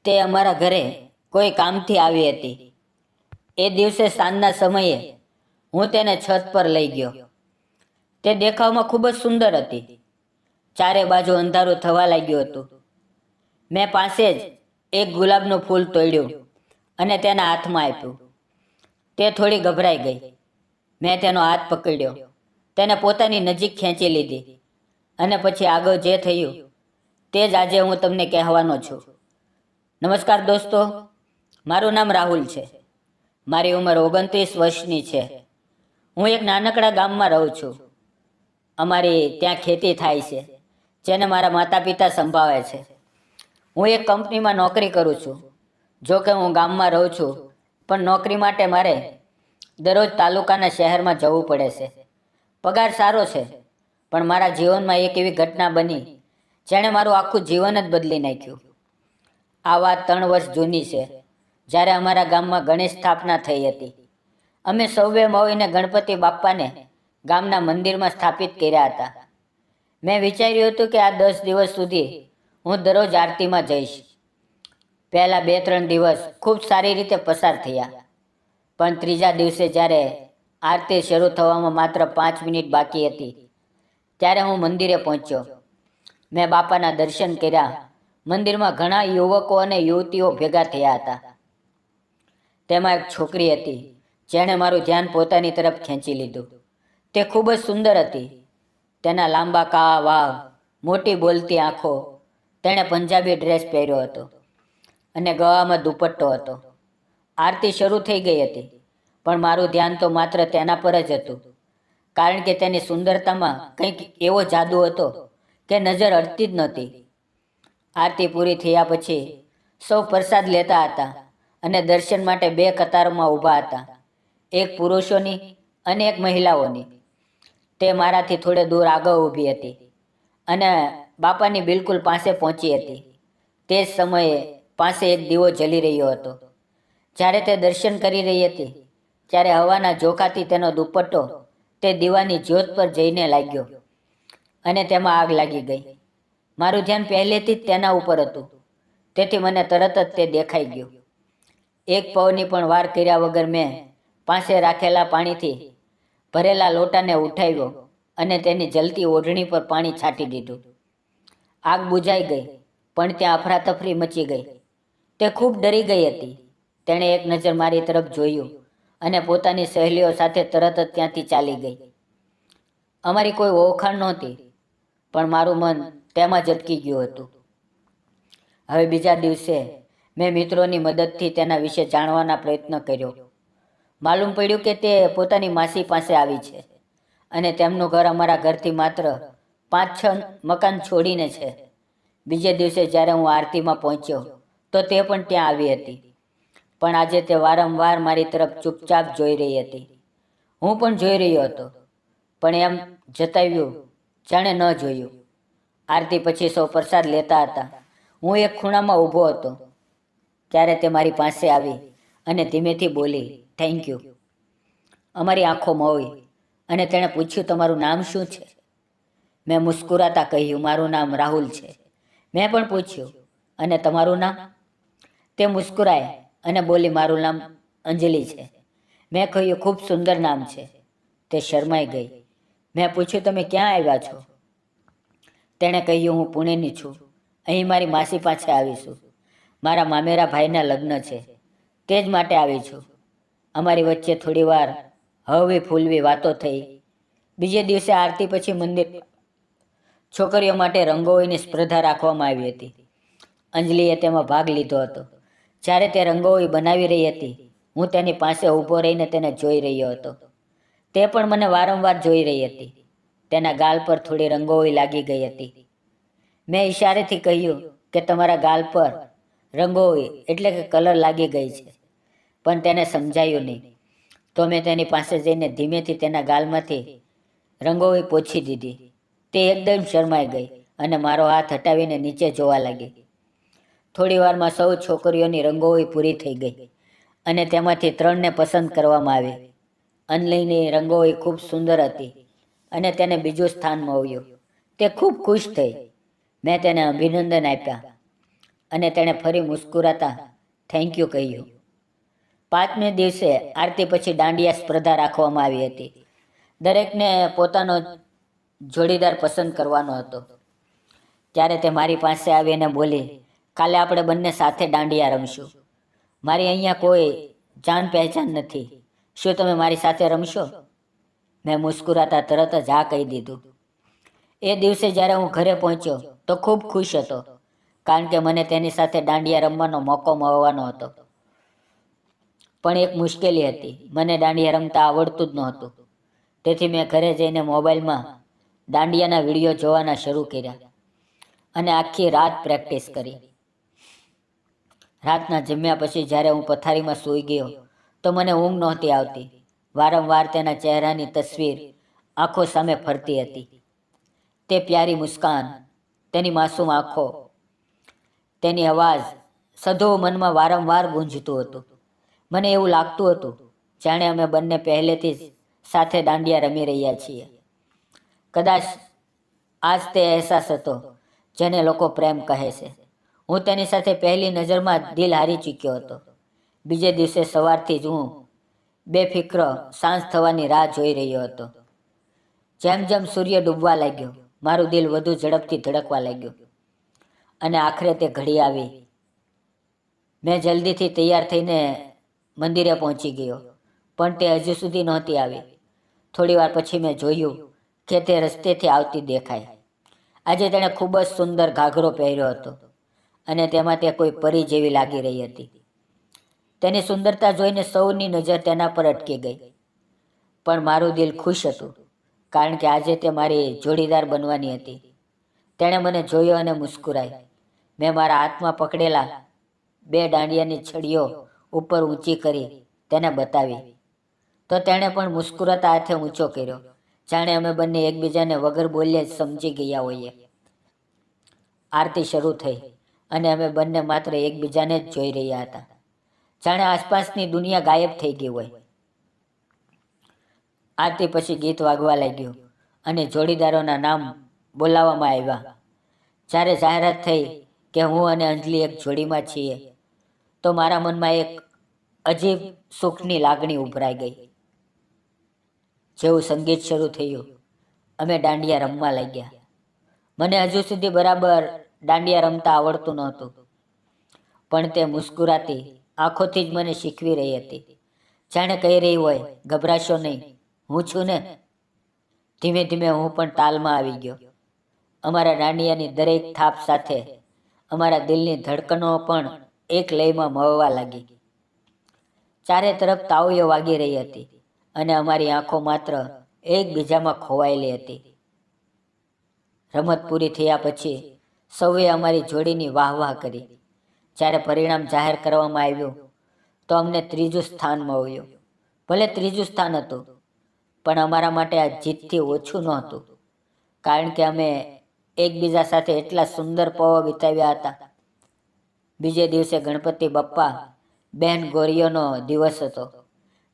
તે અમારા ઘરે કોઈ કામથી આવી હતી. એ દિવસે સાંજના સમયે હું તેને છત પર લઈ ગયો. તે દેખાવમાં ખૂબ જ સુંદર હતી. ચારે બાજુ અંધારું થવા લાગ્યું હતું. મેં પાસે જ એક ગુલાબનું ફૂલ તોડ્યું અને તેના હાથમાં આપ્યું. તે થોડી ગભરાઈ ગઈ. મેં તેનો હાથ પકડ્યો, તેને પોતાની નજીક ખેંચી લીધી અને પછી આગળ જે થયું તે જ આજે હું તમને કહેવાનો છું. નમસ્કાર દોસ્તો, મારું નામ રાહુલ છે. મારી ઉંમર 29 વર્ષની છે. હું એક નાનકડા ગામમાં રહું છું. અમારી ત્યાં ખેતી થાય છે, જેને મારા માતા પિતા સંભાળે છે. હું એક કંપનીમાં નોકરી કરું છું. જો કે હું ગામમાં રહું છું, પણ નોકરી માટે મારે દરરોજ તાલુકાના શહેરમાં જવું પડે છે. પગાર સારો છે, પણ મારા જીવનમાં એક એવી ઘટના બની જેણે મારું આખું જીવન જ બદલી નાખ્યું. આ વાત 3 વર્ષ જૂની છે, જ્યારે અમારા ગામમાં ગણેશ સ્થાપના થઈ હતી. અમે સૌએ મળીને ગણપતિ બાપ્પાને ગામના મંદિરમાં સ્થાપિત કર્યા હતા. મેં વિચાર્યું હતું કે આ 10 દિવસ સુધી હું દરરોજ આરતીમાં જઈશ. પહેલા 2-3 દિવસ ખૂબ સારી રીતે પસાર થયા, પણ ત્રીજા દિવસે જ્યારે આરતી શરૂ થવામાં માત્ર 5 મિનિટ બાકી હતી, ત્યારે હું મંદિરે પહોંચ્યો. મેં બાપાના દર્શન કર્યા. મંદિરમાં ઘણા યુવકો અને યુવતીઓ ભેગા થયા હતા. તેમાં એક છોકરી હતી જેણે મારું ધ્યાન પોતાની તરફ ખેંચી લીધું. તે ખૂબ જ સુંદર હતી. તેના લાંબા કાળા વાળ, મોટી બોલતી આંખો. તેણે પંજાબી ડ્રેસ પહેર્યો હતો અને ગળામાં દુપટ્ટો હતો. આરતી શરૂ થઈ ગઈ હતી, પણ મારું ધ્યાન તો માત્ર તેના પર જ હતું, કારણ કે તેની સુંદરતામાં કંઈક એવો જાદુ હતો કે નજર અડતી જ નહોતી. આરતી પૂરી થયા પછી સૌ પ્રસાદ લેતા હતા અને દર્શન માટે 2 કતારોમાં ઊભા હતા, એક પુરુષોની અને એક મહિલાઓની. તે મારાથી થોડે દૂર આગળ ઊભી હતી અને બાપાની બિલકુલ પાસે પહોંચી હતી. તે જ સમયે પાસે એક દીવો જલી રહ્યો હતો. જ્યારે તે દર્શન કરી રહી હતી, ત્યારે હવાના ઝોકાથી તેનો દુપટ્ટો તે દીવાની જ્યોત પર જઈને લાગ્યો અને તેમાં આગ લાગી ગઈ. મારું ધ્યાન પહેલેથી જ તેના ઉપર હતું, તેથી મને તરત જ તે દેખાઈ ગયું. એક પવની પણ વાર કર્યા વગર મેં પાસે રાખેલા પાણીથી ભરેલા લોટાને ઉઠાવ્યો અને તેની જલતી ઓઢણી પર પાણી છાંટી દીધું. આગ બુઝાઈ ગઈ, પણ ત્યાં અફરાતફરી મચી ગઈ. તે ખૂબ ડરી ગઈ હતી. તેણે એક નજર મારી તરફ જોયું અને પોતાની સહેલીઓ સાથે તરત જ ત્યાંથી ચાલી ગઈ. અમારી કોઈ ઓળખાણ નહોતી, પણ મારું મન તેમાં જ અટકી ગયું હતું. હવે બીજા દિવસે મેં મિત્રોની મદદથી તેના વિશે જાણવાના પ્રયત્ન કર્યો. માલુમ પડ્યું કે તે પોતાની માસી પાસે આવી છે અને તેમનું ઘર અમારા ઘરથી માત્ર 5-6 મકાન છોડીને છે. બીજે દિવસે જ્યારે હું આરતીમાં પહોંચ્યો તો તે પણ ત્યાં આવી હતી, પણ આજે તે વારંવાર મારી તરફ ચૂપચાપ જોઈ રહી હતી. હું પણ જોઈ રહ્યો હતો, પણ એમ જતાવ્યું જાણે ન જોયું. આરતી પછી સૌ પ્રસાદ લેતા હતા. હું એક ખૂણામાં ઊભો હતો. ત્યારે તે મારી પાસે આવી અને ધીમેથી બોલી, થેન્ક યુ. અમારી આંખો મળી અને તેણે પૂછ્યું, તમારું નામ શું છે? મેં મુસ્કુરાતા કહ્યું, મારું નામ રાહુલ છે. મેં પણ પૂછ્યું, અને તમારું નામ? તે મુસ્કુરાય અને બોલી, મારું નામ અંજલિ છે. મેં કહ્યું, ખૂબ સુંદર નામ છે. તે શરમાઈ ગઈ. મેં પૂછ્યું, તમે ક્યાં આવ્યા છો? તેણે કહ્યું, હું પુણેની છું. અહીં મારી માસી પાસે આવી છું. મારા મામેરા ભાઈના લગ્ન છે, તે જ માટે આવી છું. અમારી વચ્ચે થોડી વાર હળવી ફૂલવી વાતો થઈ. બીજે દિવસે આરતી પછી મંદિર છોકરીઓ માટે રંગોળીની સ્પર્ધા રાખવામાં આવી હતી. અંજલિએ તેમાં ભાગ લીધો હતો. જ્યારે તે રંગોળી બનાવી રહી હતી, હું તેની પાસે ઊભો રહીને તેને જોઈ રહ્યો હતો. તે પણ મને વારંવાર જોઈ રહી હતી. તેના ગાલ પર થોડી રંગોળી લાગી ગઈ હતી. મેં ઈશારેથી કહ્યું કે તમારા ગાલ પર રંગોળી એટલે કે કલર લાગી ગઈ છે, પણ તેને સમજાયું નહીં. તો મેં તેની પાસે જઈને ધીમેથી તેના ગાલમાંથી રંગોળી પોછી દીધી. તે એકદમ શરમાઈ ગઈ અને મારો હાથ હટાવીને નીચે જોવા લાગી. થોડી વારમાં સૌ છોકરીઓની રંગોળી પૂરી થઈ ગઈ અને તેમાંથી 3ને પસંદ કરવામાં આવી. અંજલિની રંગોળી ખૂબ સુંદર હતી અને તેને બીજું સ્થાન મળ્યું. તે ખૂબ ખુશ થઈ. મેં તેને અભિનંદન આપ્યા અને તેણે ફરી મુસ્કુરાતા થેન્ક યુ કહ્યું. 5મે દિવસે આરતી પછી દાંડિયા સ્પર્ધા રાખવામાં આવી હતી. દરેકને પોતાનો જોડીદાર પસંદ કરવાનો હતો. ત્યારે તે મારી પાસે આવીને બોલી, કાલે આપણે બંને સાથે દાંડિયા રમશું. મારી અહીંયા કોઈ જાન પહેચાન નથી. શું તમે મારી સાથે રમશો? મેં મુસ્કુરાતા તરત જ હા કહી દીધું. એ દિવસે જ્યારે હું ઘરે પહોંચ્યો તો ખૂબ ખુશ હતો, કારણ કે મને તેની સાથે દાંડિયા રમવાનો મોકો મળવાનો હતો. પણ એક મુશ્કેલી હતી. મને દાંડિયા રમતા આવડતું જ નહોતું. તેથી મેં ઘરે જઈને મોબાઈલમાં દાંડિયાના વિડીયો જોવાના શરૂ કર્યા અને આખી રાત પ્રેક્ટિસ કરી. રાતના જમ્યા પછી જ્યારે હું પથારીમાં સૂઈ ગયો તો મને ઊંઘ નહોતી આવતી. વારંવાર તેના ચહેરાની તસવીર આંખો સામે ફરતી હતી. તે પ્યારી મુસ્કાન, તેની માસૂમ આંખો, તેની અવાજ સધો મનમાં વારંવાર ગુંજતું હતું. મને એવું લાગતું હતું જાણે અમે બંને પહેલેથી જ સાથે દાંડિયા રમી રહ્યા છીએ. કદાચ આ જ તે અહેસાસ હતો જેને લોકો પ્રેમ કહે છે. હું તેની સાથે પહેલી નજરમાં જ દિલ હારી ચૂક્યો હતો. બીજે દિવસે સવારથી જ હું બેફિક્ર સાંજ થવાની રાહ જોઈ રહ્યો હતો. જેમ જેમ સૂર્ય ડૂબવા લાગ્યો, મારું દિલ વધુ ઝડપથી ધડકવા લાગ્યું અને આખરે તે ઘડી આવી. મેં જલ્દીથી તૈયાર થઈને મંદિરે પહોંચી ગયો, પણ તે હજુ સુધી નહોતી આવી. થોડી વાર પછી મેં જોયું કે તે રસ્તેથી આવતી દેખાય. આજે તેણે ખૂબ જ સુંદર ઘાઘરો પહેર્યો હતો અને તેમાં તે કોઈ પરી જેવી લાગી રહી હતી. તેની સુંદરતા જોઈને સૌની નજર તેના પર અટકી ગઈ. પણ મારું દિલ ખુશ હતું, કારણ કે આજે તે મારી જોડીદાર બનવાની હતી. તેણે મને જોયો અને મુસ્કુરાઈ. મેં મારા હાથમાં પકડેલા 2 દાંડિયાની છડીઓ ઉપર ઊંચી કરી તેને બતાવી તો તેણે પણ મુસ્કુરાતા હાથે ઊંચો કર્યો, જાણે અમે બંને એકબીજાને વગર બોલ્યે જ સમજી ગયા હોઈએ. આરતી શરૂ થઈ અને અમે બંને માત્ર એકબીજાને જ જોઈ રહ્યા હતા, જાણે આસપાસની દુનિયા ગાયબ થઈ ગઈ હોય. આરતી પછી ગીત વાગવા લાગ્યું અને જોડીદારોના નામ બોલાવવામાં આવ્યા. જ્યારે જાહેરાત થઈ કે હું અને અંજલિ એક જોડીમાં છીએ તો મારા મનમાં એક અજીબ સુખની લાગણી ઉભરાઈ ગઈ. જેવું સંગીત શરૂ થયું, અમે દાંડિયા રમવા લાગ્યા. મને હજુ સુધી બરાબર દાંડિયા રમતા આવડતું નહોતું, પણ તે મુસ્કુરાતી આંખોથી જ મને શીખવી રહી હતી. જાણે કહી રહી હોય, ગભરાશો નહીં, હું છું ને. ધીમે ધીમે હું પણ તાલમાં આવી ગયો. અમારા દાંડિયાની દરેક થાપ સાથે અમારા દિલની ધડકનો પણ એક લયમાં મળવા લાગી. ચારે તરફ તાળીઓ વાગી રહી હતી અને અમારી આંખો માત્ર એકબીજામાં ખોવાયેલી હતી. રમત પૂરી થયા પછી સૌએ અમારી જોડીની વાહ કરી. જ્યારે પરિણામ જાહેર કરવામાં આવ્યું તો અમને 3જું સ્થાન મળ્યું. ભલે 3જું સ્થાન હતું, પણ અમારા માટે આ જીતથી ઓછું નહોતું, કારણ કે અમે એકબીજા સાથે એટલા સુંદર પળો વિતાવ્યા હતા. બીજે દિવસે ગણપતિ બાપ્પા બહેન ગોરીઓનો દિવસ હતો.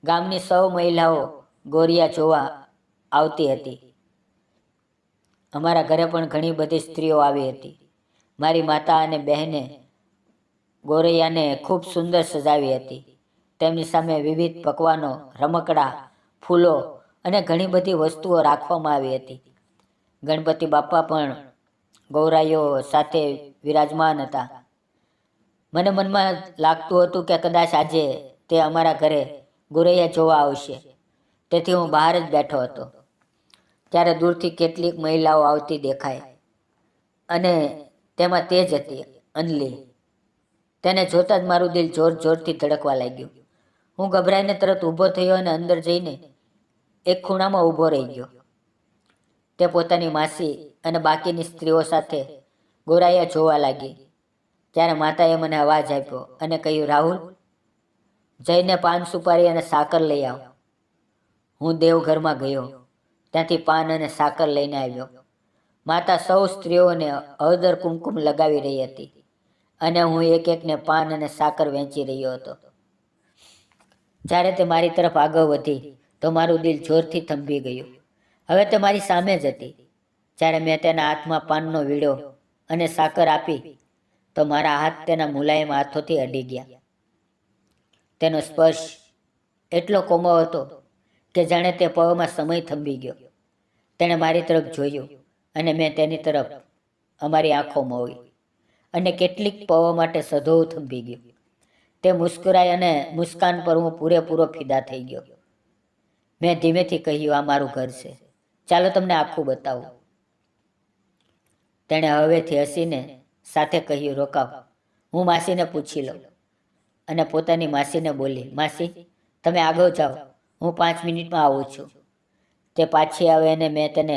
ગામની સૌ મહિલાઓ ગોરિયા જોવા આવતી હતી. અમારા ઘરે પણ ઘણી બધી સ્ત્રીઓ આવી હતી. મારી માતા અને બહેને ગોરૈયાને ખૂબ સુંદર સજાવી હતી. તેમની સામે વિવિધ પકવાનો, રમકડા, ફૂલો અને ઘણી બધી વસ્તુઓ રાખવામાં આવી હતી. ગણપતિ બાપ્પા પણ ગૌરાઈઓ સાથે વિરાજમાન હતા. મને મનમાં લાગતું હતું કે કદાચ આજે તે અમારા ઘરે ગોરૈયા જોવા આવશે. તેથી હું બહાર જ બેઠો હતો. ત્યારે દૂરથી કેટલીક મહિલાઓ આવતી દેખાય અને તેમાં તે જ હતી અંજલિ. તેને જોતાં જ મારું દિલ જોર જોરથી ધડકવા લાગ્યું. હું ગભરાઈને તરત ઊભો થયો અને અંદર જઈને એક ખૂણામાં ઊભો રહી ગયો. તે પોતાની માસી અને બાકીની સ્ત્રીઓ સાથે ગોરાયા જોવા લાગી. ત્યારે માતાએ મને અવાજ આપ્યો અને કહ્યું, રાહુલ, જઈને પાન, સુપારી અને સાકર લઈ આવ. હું દેવઘરમાં ગયો. ત્યાંથી પાન અને સાકર લઈને આવ્યો. માતા સૌ સ્ત્રીઓને હળદર કુમકુમ લગાવી રહી હતી અને હું એક એકને પાન અને સાકર વહેંચી રહ્યો હતો. જ્યારે તે મારી તરફ આગળ વધી તો મારું દિલ જોરથી થંભી ગયું. હવે તે મારી સામે જ હતી. જ્યારે મેં તેના હાથમાં પાનનો વીડો અને સાકર આપી તો મારા હાથ તેના મુલાયમ હાથોથી અડી ગયા. તેનો સ્પર્શ એટલો કોમળ હતો કે જાણે તે પવમાં સમય થંભી ગયો. તેણે મારી તરફ જોયું અને મેં તેની તરફ. અમારી આંખો મોવી અને કેટલીક પવો માટે સધોવું થંભી ગયું. તે મુસ્કરાઈ અને મુસ્કાન પર હું પૂરેપૂરો ફિદા થઈ ગયો. મેં ધીમેથી કહ્યું, આ મારું ઘર છે, ચાલો તમને આખું બતાવું. તેણે હવેથી હસીને સાથે કહ્યું, રોકાવ, હું માસીને પૂછી લઉં. અને પોતાની માસીને બોલી, માસી તમે આગળ જાઓ, હું 5 મિનિટમાં આવું છું. તે પાછી આવે અને મેં તેને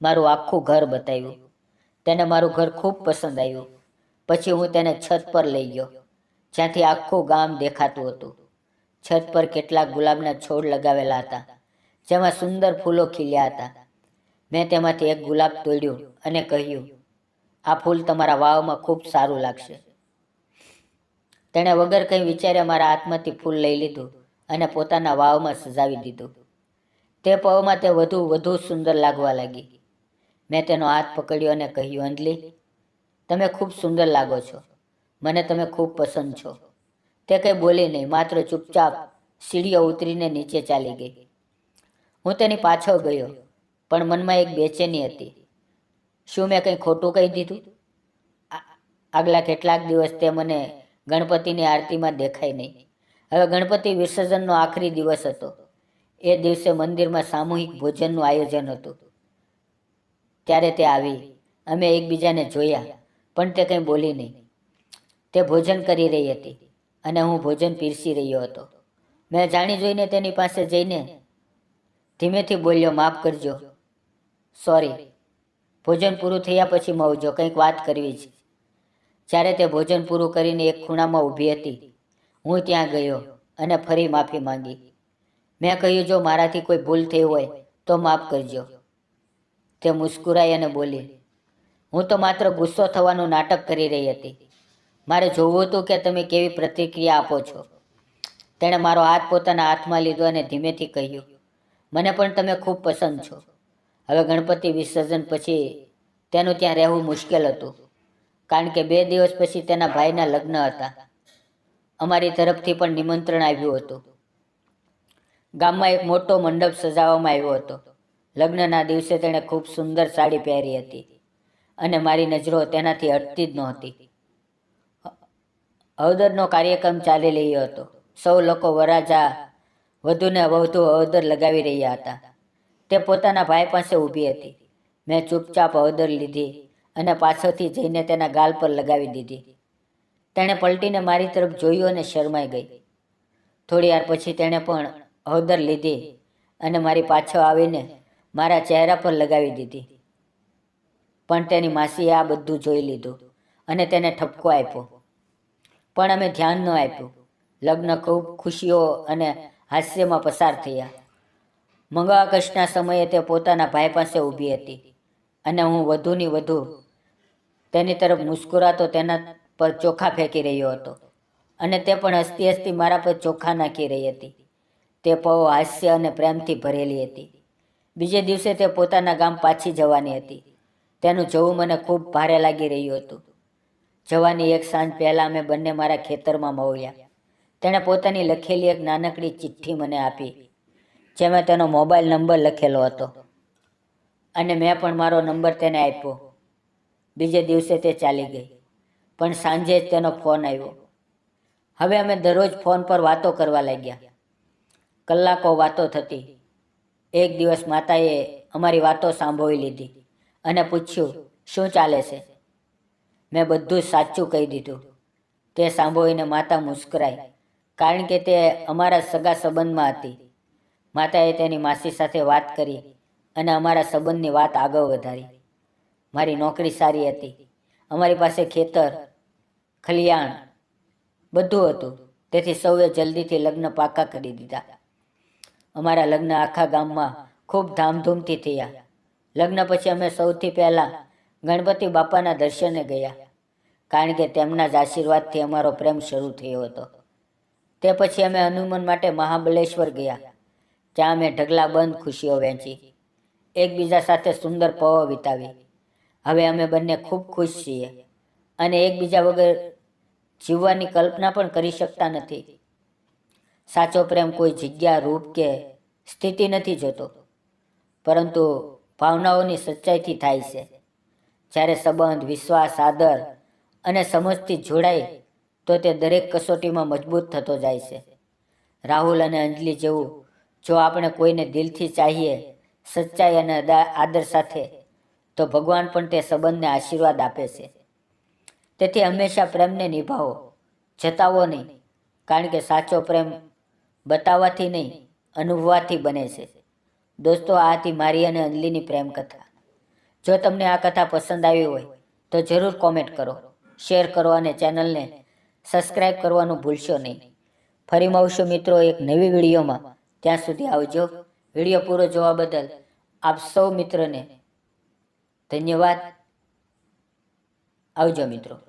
મારું આખું ઘર બતાવ્યું. તેને મારું ઘર ખૂબ પસંદ આવ્યું. પછી હું તેને છત પર લઈ ગયો, જ્યાંથી આખું ગામ દેખાતું હતું. છત પર કેટલાક ગુલાબના છોડ લગાવેલા હતા, જેમાં સુંદર ફૂલો ખીલ્યા હતા. મેં તેમાંથી એક ગુલાબ તોડ્યું અને કહ્યું, આ ફૂલ તમારા વાવમાં ખૂબ સારું લાગશે. તેણે વગર કંઈ વિચાર્યા મારા હાથમાંથી ફૂલ લઈ લીધું અને પોતાના વાવમાં સજાવી દીધું. તે પવમાં તે વધુ સુંદર લાગવા લાગી. મેં તેનો હાથ પકડ્યો અને કહ્યું, અંજલિ, તમે ખૂબ સુંદર લાગો છો, મને તમે ખૂબ પસંદ છો. તે કંઈ બોલી નહીં, માત્ર ચૂપચાપ સીડીઓ ઉતરીને નીચે ચાલી ગઈ. હું તેની પાછળ ગયો, પણ મનમાં એક બેચેની હતી. શું મેં કંઈ ખોટું કહી દીધું? આગલા કેટલાક દિવસ તે મને ગણપતિની આરતીમાં દેખાય નહીં. હવે ગણપતિ વિસર્જનનો આખરી દિવસ હતો. એ દિવસે મંદિરમાં સામૂહિક ભોજનનું આયોજન હતું. ત્યારે તે આવી. અમે એકબીજાને જોયા, પણ તે કંઈ બોલી નહીં. તે ભોજન કરી રહી હતી અને હું ભોજન પીરસી રહ્યો હતો. મેં જાણી જોઈને તેની પાસે જઈને ધીમેથી બોલ્યો, માફ કરજો, સોરી. ભોજન પૂરું થયા પછી મળજો, કંઈક વાત કરવી છે. જ્યારે તે ભોજન પૂરું કરીને એક ખૂણામાં ઊભી હતી, હું ત્યાં ગયો અને ફરી માફી માંગી. મેં કહ્યું, જો મારાથી કોઈ ભૂલ થઈ હોય તો માફ કરજો. તે મુસ્કુરાઈ અને બોલી, હું તો માત્ર ગુસ્સો થવાનું નાટક કરી રહી હતી. મારે જોવું હતું કે તમે કેવી પ્રતિક્રિયા આપો છો. તેણે મારો હાથ પોતાના હાથમાં લીધો અને ધીમેથી કહ્યું, મને પણ તમે ખૂબ પસંદ છો. હવે ગણપતિ વિસર્જન પછી તેનું ત્યાં રહેવું મુશ્કેલ હતું, કારણ કે 2 દિવસ પછી તેના ભાઈના લગ્ન હતા. અમારી તરફથી પણ નિમંત્રણ આવ્યું હતું. ગામમાં એક મોટો મંડપ સજાવવામાં આવ્યો હતો. લગ્નના દિવસે તેણે ખૂબ સુંદર સાડી પહેરી હતી અને મારી નજરો તેનાથી હટતી જ નહોતી. હળદરનો કાર્યક્રમ ચાલી રહ્યો હતો. સૌ લોકો વરરાજા વધુને વધુ હળદર લગાવી રહ્યા હતા. તે પોતાના ભાઈ પાસે ઊભી હતી. મેં ચૂપચાપ હળદર લીધી અને પાછળથી જઈને તેના ગાલ પર લગાવી દીધી. તેણે પલટીને મારી તરફ જોયું અને શરમાઈ ગઈ. થોડી વાર પછી તેણે પણ હળદર લીધી અને મારી પાછળ આવીને મારા ચહેરા પર લગાવી દીધી. પણ તેની માસીએ આ બધું જોઈ લીધું અને તેને ઠપકો આપ્યો. પણ અમે ધ્યાન ન આપ્યું. લગ્ન ખૂબ ખુશીઓ અને હાસ્યમાં પસાર થયા. મંગળાકર્ષના સમયે તે પોતાના ભાઈ પાસે ઊભી હતી અને હું વધુની વધુ તેની તરફ મુસ્કુરાતો તેના પર ચોખા ફેંકી રહ્યો હતો અને તે પણ હસતી હસતી મારા પર ચોખા નાખી રહી હતી. તે પળો હાસ્ય અને પ્રેમથી ભરેલી હતી. બીજે દિવસે તે પોતાના ગામ પાછી જવાની હતી. તેનું જવું મને ખૂબ ભારે લાગી રહ્યું હતું. જવાની એક સાંજ પહેલાં અમે બંને મારા ખેતરમાં મળ્યા. તેણે પોતાની લખેલી એક નાનકડી ચિઠ્ઠી મને આપી, જેમાં તેનો મોબાઈલ નંબર લખેલો હતો અને મેં પણ મારો નંબર તેને આપ્યો. બીજે દિવસે તે ચાલી ગઈ, પણ સાંજે જ તેનો ફોન આવ્યો. હવે અમે દરરોજ ફોન પર વાતો કરવા લાગ્યા. કલાકો વાતો થતી. એક દિવસ માતાએ અમારી વાતો સાંભળી લીધી અને પૂછ્યું, શું ચાલે છે? મેં બધું જ સાચું કહી દીધું. તે સાંભળીને માતા મુસ્કરાઈ, કારણ કે તે અમારા સગા સંબંધમાં હતી. માતાએ તેની માસી સાથે વાત કરી અને અમારા સંબંધની વાત આગળ વધારી. મારી નોકરી સારી હતી. અમારી પાસે ખેતર, ખલિયાણ બધું હતું. તેથી સૌએ જલ્દીથી લગ્ન પાકા કરી દીધા. અમારા લગ્ન આખા ગામમાં ખૂબ ધામધૂમથી થયા. લગ્ન પછી અમે સૌથી પહેલાં ગણપતિ બાપાના દર્શને ગયા, કારણ કે તેમના જ આશીર્વાદથી અમારો પ્રેમ શરૂ થયો હતો. તે પછી અમે હનુમાન માટે મહાબલેશ્વર ગયા. ત્યાં અમે ઢગલાબંધ ખુશીઓ વહેંચી, એકબીજા સાથે સુંદર પળો વિતાવી. હવે અમે બંને ખૂબ ખુશ છીએ અને એકબીજા વગર જીવવાની કલ્પના પણ કરી શકતા નથી. સાચો પ્રેમ કોઈ જગ્યા, રૂપ કે સ્થિતિ નથી જોતો, પરંતુ ભાવનાઓની સચ્ચાઈથી થાય છે. જ્યારે સંબંધ, વિશ્વાસ, આદર અને સમજથી જોડાય તો તે દરેક કસોટીમાં મજબૂત થતો જાય છે. રાહુલ અને અંજલિ જેવું જો આપણે કોઈને દિલથી ચાહીએ, સચ્ચાઈ અને આદર સાથે, તો ભગવાન પણ તે સંબંધને આશીર્વાદ આપે છે. તેથી હંમેશા પ્રેમને નિભાવો, જતાવો નહીં, કારણ કે સાચો પ્રેમ બતાવવાથી નહીં, અનુભવવાથી બને છે. દોસ્તો, આ હતી મારી અને અંજલિની પ્રેમ કથા. જો તમને આ કથા પસંદ આવી હોય તો જરૂર કોમેન્ટ કરો, શેર કરો અને ચેનલને સબસ્ક્રાઈબ કરવાનું ભૂલશો નહીં. ફરી મળશું મિત્રો એક નવી વિડીયોમાં. ત્યાં સુધી આવજો. વિડીયો પૂરો જોવા બદલ આપ સૌ મિત્રોને ધન્યવાદ. આવજો મિત્રો.